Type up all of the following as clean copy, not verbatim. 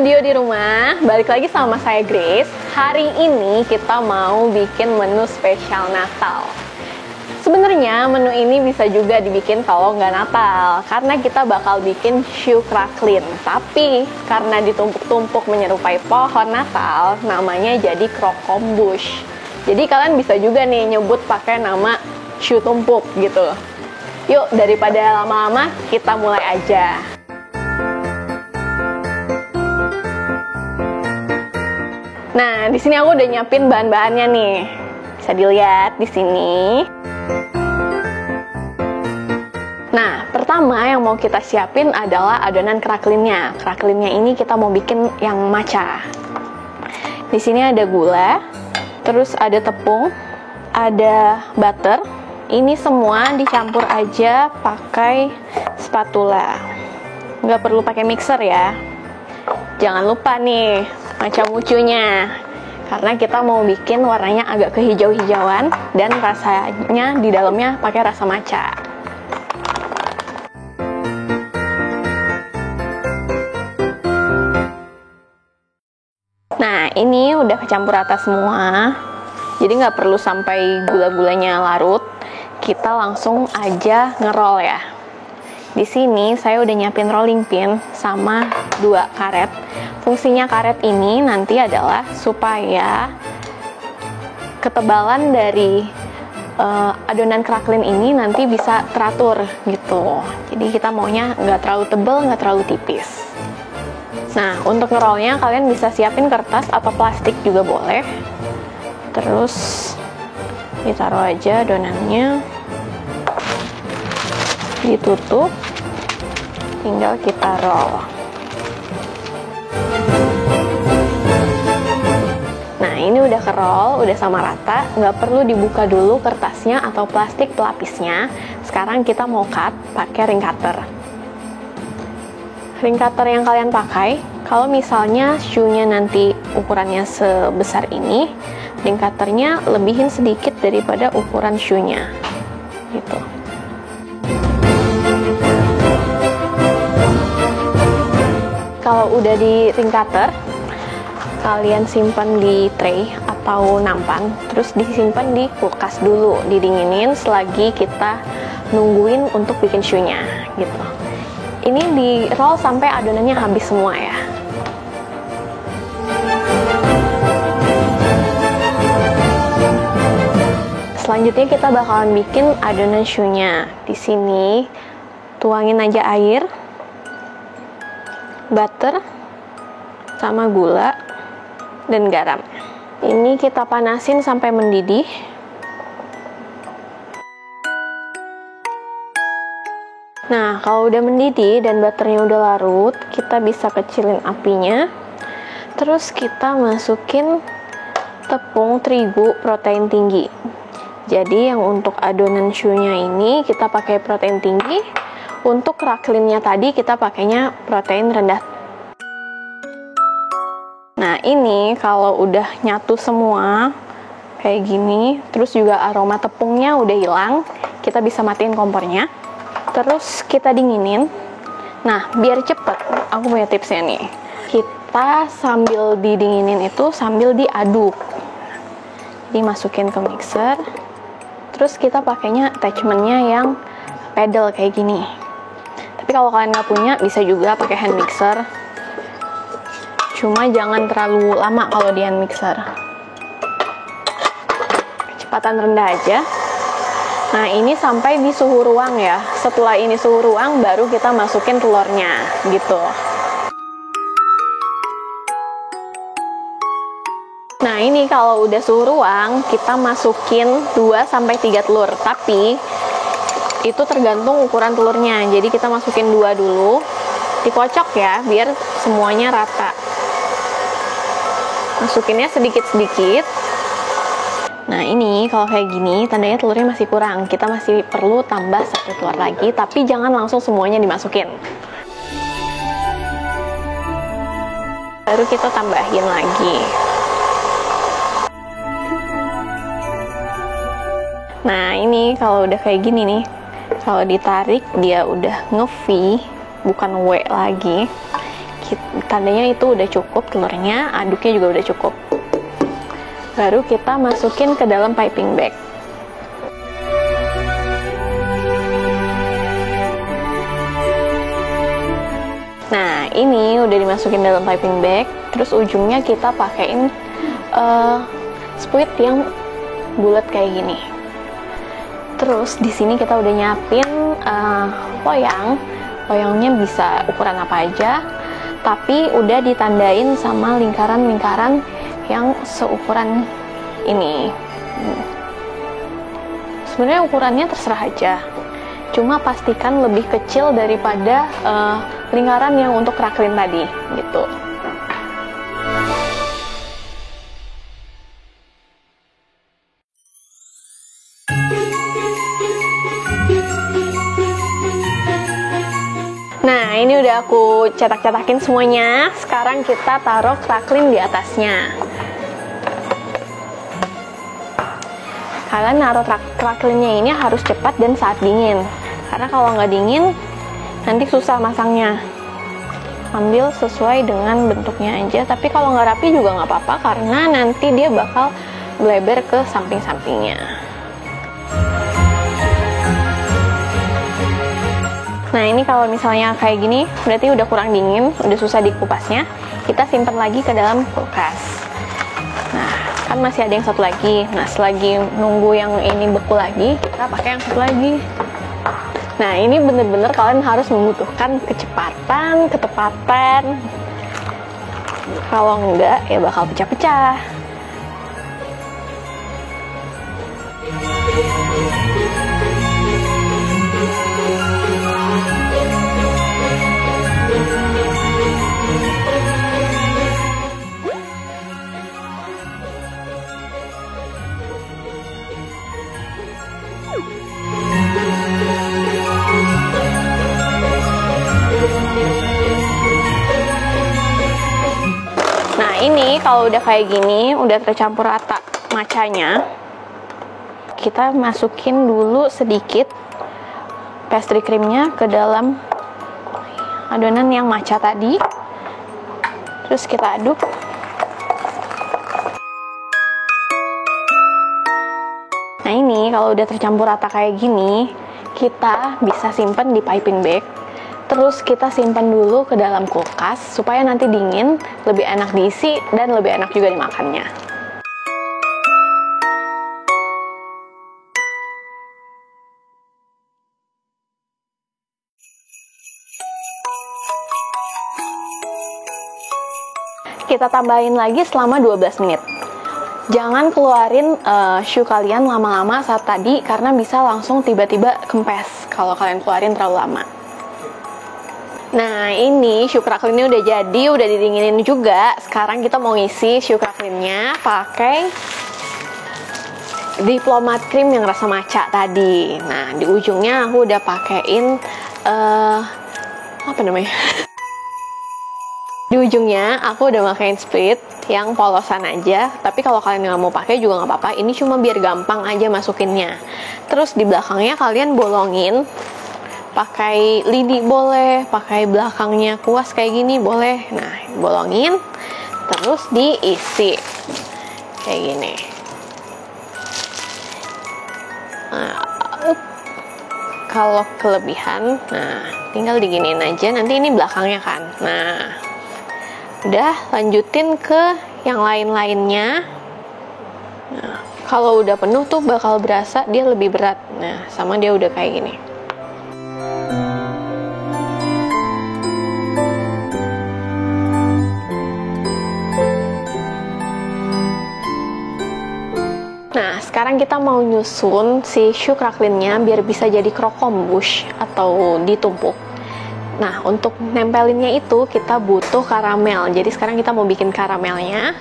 Studio di rumah, balik lagi sama saya Grace. Hari ini kita mau bikin menu spesial Natal. Sebenarnya menu ini bisa juga dibikin kalau nggak Natal, karena kita bakal bikin choux crackling. Tapi karena ditumpuk-tumpuk menyerupai pohon Natal, namanya jadi croquembouche. Jadi kalian bisa juga nih nyebut pakai nama choux tumpuk gitu. Yuk, daripada lama-lama, kita mulai aja. Nah, di sini aku udah nyiapin bahan-bahannya nih. Bisa dilihat di sini. Nah, pertama yang mau kita siapin adalah adonan cracklingnya. Cracklingnya ini kita mau bikin yang matcha. Di sini ada gula, terus ada tepung, ada butter. Ini semua dicampur aja pakai spatula. Nggak perlu pakai mixer ya. Jangan lupa nih matcha mucunya, karena kita mau bikin warnanya agak kehijau-hijauan dan rasanya di dalamnya pakai rasa matcha. Nah, ini udah kecampur rata semua, jadi nggak perlu sampai gula-gulanya larut. Kita langsung aja ngerol ya. Di sini saya udah nyiapin rolling pin sama 2 karet. Fungsinya karet ini nanti adalah supaya ketebalan dari adonan crackling ini nanti bisa teratur gitu. Jadi kita maunya nggak terlalu tebal, nggak terlalu tipis. Nah, untuk ngerolnya kalian bisa siapin kertas atau plastik juga boleh. Terus ditaruh aja adonannya, ditutup, tinggal kita roll. Nah, ini udah kerol, udah sama rata, nggak perlu dibuka dulu kertasnya atau plastik pelapisnya. Sekarang kita mau cut pakai ring cutter. Ring cutter yang kalian pakai, kalau misalnya choux-nya nanti ukurannya sebesar ini, ring cutternya lebihin sedikit daripada ukuran choux-nya gitu. Kalau udah di ring cutter, kalian simpan di tray atau nampan, terus disimpan di kulkas dulu, didinginin selagi kita nungguin untuk bikin choux-nya gitu. Ini di roll sampai adonannya habis semua ya. Selanjutnya kita bakalan bikin adonan choux-nya. Di sini tuangin aja air, butter, sama gula, dan garam. Ini kita panasin sampai mendidih. Nah, kalau udah mendidih dan butternya udah larut, kita bisa kecilin apinya. Terus kita masukin tepung terigu protein tinggi. Jadi yang untuk adonan choux-nya ini kita pakai protein tinggi. Untuk cracklingnya tadi kita pakainya protein rendah. Nah, ini kalau udah nyatu semua kayak gini, terus juga aroma tepungnya udah hilang, kita bisa matiin kompornya. Terus kita dinginin. Nah, biar cepet, aku punya tipsnya nih. Kita sambil didinginin itu sambil diaduk. Jadi masukin ke mixer. Terus kita pakainya attachmentnya yang pedal kayak gini. Tapi kalau kalian nggak punya, bisa juga pakai hand mixer. Cuma jangan terlalu lama kalau di hand mixer. Kecepatan rendah aja. Nah, ini sampai di suhu ruang ya. Setelah ini suhu ruang, baru kita masukin telurnya gitu. Nah, ini kalau udah suhu ruang, kita masukin 2-3 telur. Tapi itu tergantung ukuran telurnya. Jadi kita masukin 2 dulu. Dikocok ya, biar semuanya rata. Masukinnya sedikit-sedikit. Nah, ini kalau kayak gini, tandanya telurnya masih kurang. Kita masih perlu tambah 1 telur lagi, tapi jangan langsung semuanya dimasukin. Baru kita tambahin lagi. Nah, ini kalau udah kayak gini nih, kalau ditarik dia udah nge-V, bukan W lagi. tandanya itu udah cukup telurnya, aduknya juga udah cukup. Baru kita masukin ke dalam piping bag. Nah, ini udah dimasukin dalam piping bag, terus ujungnya kita pakein spuit yang bulat kayak gini. Terus di sini kita udah nyiapin loyang. Loyangnya bisa ukuran apa aja, tapi udah ditandain sama lingkaran-lingkaran yang seukuran ini. Sebenarnya ukurannya terserah aja, cuma pastikan lebih kecil daripada lingkaran yang untuk raklin tadi gitu. Nah, ini udah aku cetak-cetakin semuanya. Sekarang kita taruh raklin di atasnya. Kalian naruh raklinnya ini harus cepat dan saat dingin, karena kalau nggak dingin nanti susah masangnya. Ambil sesuai dengan bentuknya aja, tapi kalau nggak rapi juga nggak apa-apa, karena nanti dia bakal melebar ke samping-sampingnya. Nah, ini kalau misalnya kayak gini berarti udah kurang dingin, udah susah dikupasnya. Kita simpan lagi ke dalam kulkas. Nah, kan masih ada yang satu lagi. Nah, selagi nunggu yang ini beku lagi, kita pakai yang satu lagi. Nah, ini bener-bener kalian harus membutuhkan kecepatan, ketepatan. Kalau enggak, ya bakal pecah-pecah. Nah, ini kalau udah kayak gini, udah tercampur rata matchanya, kita masukin dulu sedikit pastry creamnya ke dalam adonan yang matcha tadi. Terus kita aduk. Nah, ini kalau udah tercampur rata kayak gini, kita bisa simpan di piping bag. Terus kita simpan dulu ke dalam kulkas supaya nanti dingin, lebih enak diisi dan lebih enak juga dimakannya. Kita tambahin lagi selama 12 menit. Jangan keluarin choux kalian lama-lama saat tadi, karena bisa langsung tiba-tiba kempes kalau kalian keluarin terlalu lama. Nah, ini choux cracklinnya udah jadi, udah didinginin juga. Sekarang kita mau ngisi choux cracklinnya pakai diplomat cream yang rasa matcha tadi. Nah, di ujungnya aku udah pakein apa namanya? Di ujungnya aku udah pakein split yang polosan aja. Tapi kalau kalian nggak mau pakai juga nggak apa-apa. Ini cuma biar gampang aja masukinnya. Terus di belakangnya kalian bolongin. Pakai lidi boleh, pakai belakangnya kuas kayak gini boleh. Nah, bolongin, terus diisi kayak gini. Nah, kalau kelebihan, nah tinggal diginiin aja. Nanti ini belakangnya kan. Nah, udah lanjutin ke yang lain-lainnya. Nah, kalau udah penuh tuh bakal berasa dia lebih berat. Nah, sama dia udah kayak gini. Nah, sekarang kita mau nyusun si choux cracklinnya biar bisa jadi croquembouche atau ditumpuk. Nah, untuk nempelinnya itu kita butuh karamel. Jadi sekarang kita mau bikin karamelnya.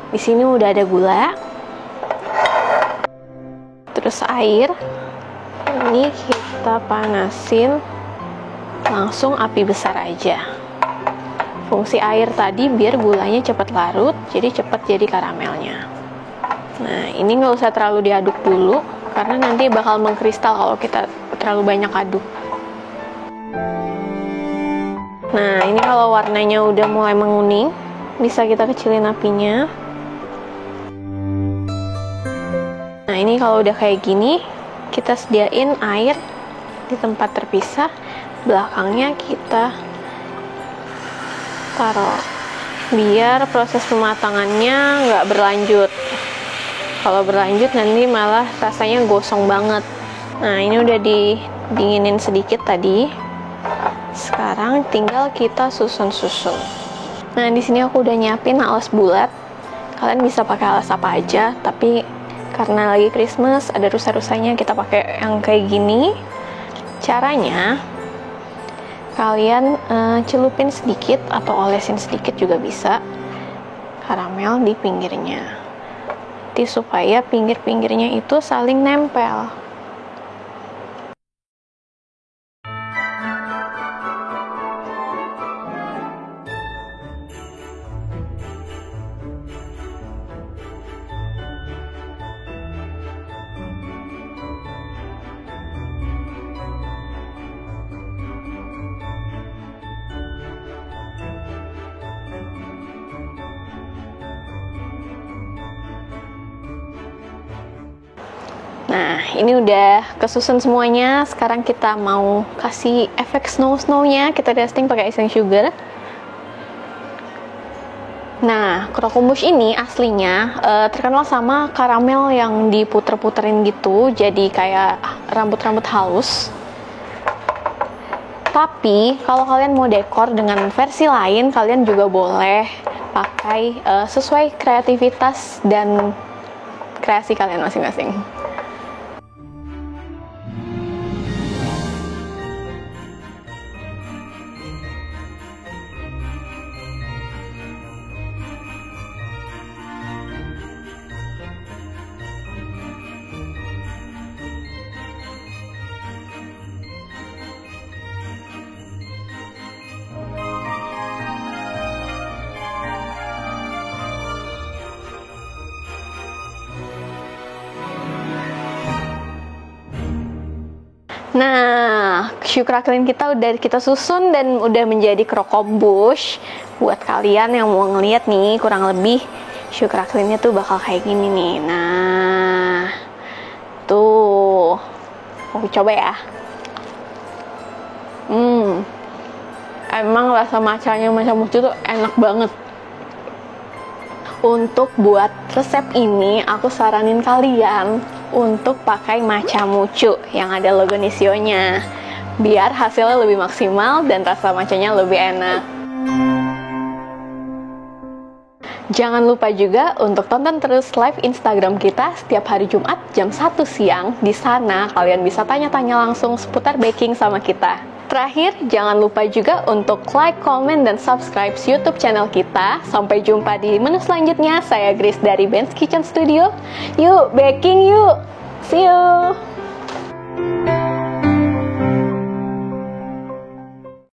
Di sini udah ada gula. Terus air. Ini kita panasin langsung api besar aja. Fungsi air tadi biar gulanya cepat larut, jadi cepat jadi karamelnya. Nah, ini nggak usah terlalu diaduk dulu, karena nanti bakal mengkristal kalau kita terlalu banyak aduk. Nah, ini kalau warnanya udah mulai menguning, bisa kita kecilin apinya. Nah, ini kalau udah kayak gini, kita sediain air di tempat terpisah. Belakangnya kita taruh, biar proses pematangannya nggak berlanjut. Kalau berlanjut nanti malah rasanya gosong banget. Nah, ini udah didinginin sedikit tadi. Sekarang tinggal kita susun-susun. Nah, di sini aku udah nyiapin alas bulat. Kalian bisa pakai alas apa aja, tapi karena lagi Christmas ada rusa-rusanya, kita pakai yang kayak gini. Caranya, kalian celupin sedikit atau olesin sedikit juga bisa karamel di pinggirnya. Supaya pinggir-pinggirnya itu saling nempel. Nah, ini udah kesusun semuanya. Sekarang kita mau kasih efek snow-snownya. Kita testing pakai icing sugar. Nah, krokumbus ini aslinya terkenal sama karamel yang diputer-puterin gitu, jadi kayak rambut-rambut halus. Tapi, kalau kalian mau dekor dengan versi lain, kalian juga boleh pakai sesuai kreativitas dan kreasi kalian masing-masing. Nah, sugar kita udah kita susun dan udah menjadi krokumbus. Buat kalian yang mau ngeliat nih, kurang lebih sugar nya tuh bakal kayak gini nih. Nah, tuh, aku coba ya. Emang rasa matchanya macam mucu tuh enak banget. Untuk buat resep ini, aku saranin kalian untuk pakai matcha mucu yang ada logo Nisio-nya, biar hasilnya lebih maksimal dan rasa matchanya lebih enak. Jangan lupa juga untuk tonton terus live Instagram kita setiap hari Jumat jam 1 siang. Di sana kalian bisa tanya-tanya langsung seputar baking sama kita. Terakhir, jangan lupa juga untuk like, comment, dan subscribe YouTube channel kita. Sampai jumpa di menu selanjutnya. Saya Grace dari Ben's Kitchen Studio. Yuk, baking yuk! See you!